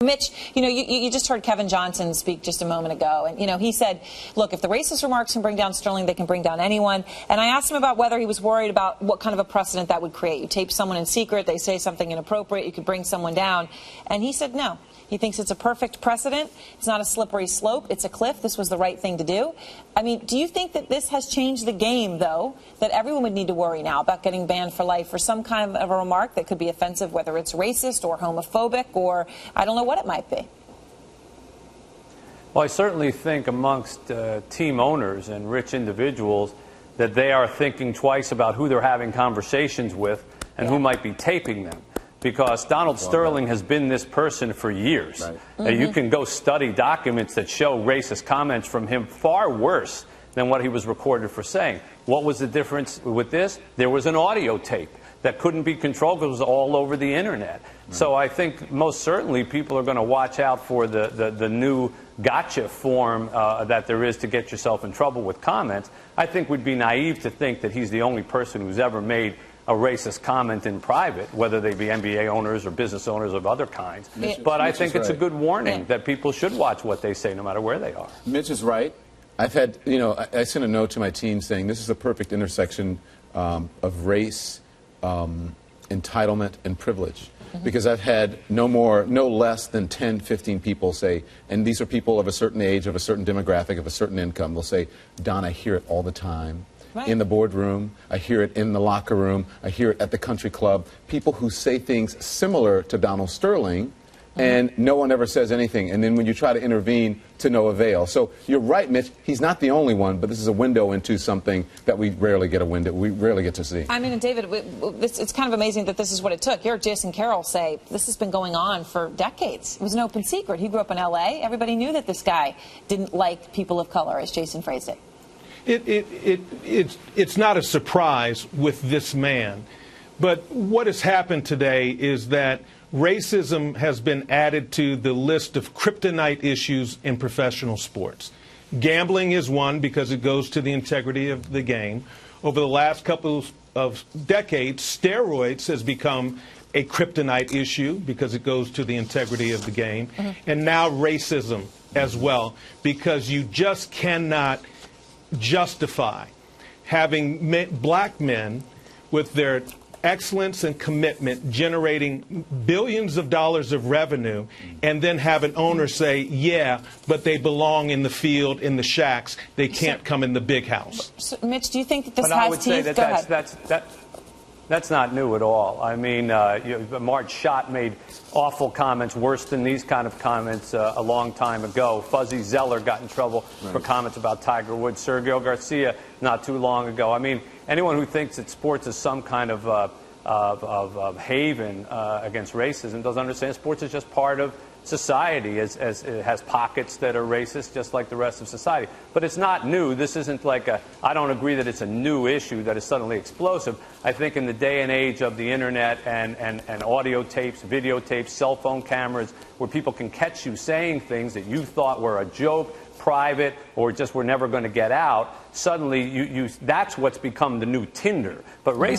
Mitch, you just heard Kevin Johnson speak just a moment ago, and, he said, look, if the racist remarks can bring down Sterling, they can bring down anyone. And I asked him about whether he was worried about what kind of a precedent that would create. You tape someone in secret, they say something inappropriate, you could bring someone down. And he said no. He thinks it's a perfect precedent. It's not a slippery slope. It's a cliff. This was the right thing to do. I mean, do you think that this has changed the game, though, that everyone would need to worry now about getting banned for life for some kind of a remark that could be offensive, whether it's racist or homophobic or I don't know what it might be? Well, I certainly think amongst team owners and rich individuals that they are thinking twice about who they're having conversations with and who might be taping them. Because Donald Sterling has been this person for years. Right. You can go study documents that show racist comments from him far worse than what he was recorded for saying. What was the difference with this? There was an audio tape that couldn't be controlled because it was all over the internet. Right. So I think most certainly people are going to watch out for the new gotcha form that there is to get yourself in trouble with comments. I think we'd be naive to think that he's the only person who's ever made a racist comment in private, whether they be NBA owners or business owners of other kinds. But I think it's a good warning that people should watch what they say no matter where they are. Mitch is right. I've had, I sent a note to my team saying this is a perfect intersection of race, entitlement, and privilege. Because I've had no less than 10, 15 people say, and these are people of a certain age, of a certain demographic, of a certain income, they'll say, Don, I hear it all the time. Right. In the boardroom, I hear it in the locker room, I hear it at the country club. People who say things similar to Donald Sterling, and no one ever says anything. And then when you try to intervene, to no avail. So you're right, Mitch. He's not the only one, but this is a window into something that we rarely get to see. I mean, and David, it's kind of amazing that this is what it took. You heard Jason Carroll say this has been going on for decades. It was an open secret. He grew up in L.A. Everybody knew that this guy didn't like people of color, as Jason phrased it. It's not a surprise with this man. But what has happened today is that racism has been added to the list of kryptonite issues in professional sports. Gambling is one because it goes to the integrity of the game. Over the last couple of decades, steroids has become a kryptonite issue because it goes to the integrity of the game. And now racism as well, because you just cannot justify having black men with their excellence and commitment generating billions of dollars of revenue and then have an owner say, yeah, but they belong in the field, in the shacks. They can't come in the big house. So, Mitch, do you think that this has teeth? I would say that that's not new at all. I mean, Marge Schott made awful comments, worse than these kind of comments a long time ago. Fuzzy Zeller got in trouble for comments about Tiger Woods. Sergio Garcia not too long ago. I mean, anyone who thinks that sports is some kind of haven against racism doesn't understand sports is just part of society, as it has pockets that are racist just like the rest of society. But it's not new. This isn't like I don't agree that it's a new issue that is suddenly explosive. I think in the day and age of the internet and audio tapes, videotapes, cell phone cameras, where people can catch you saying things that you thought were a joke, private, or just were never going to get out, suddenly that's what's become the new Tinder. But racism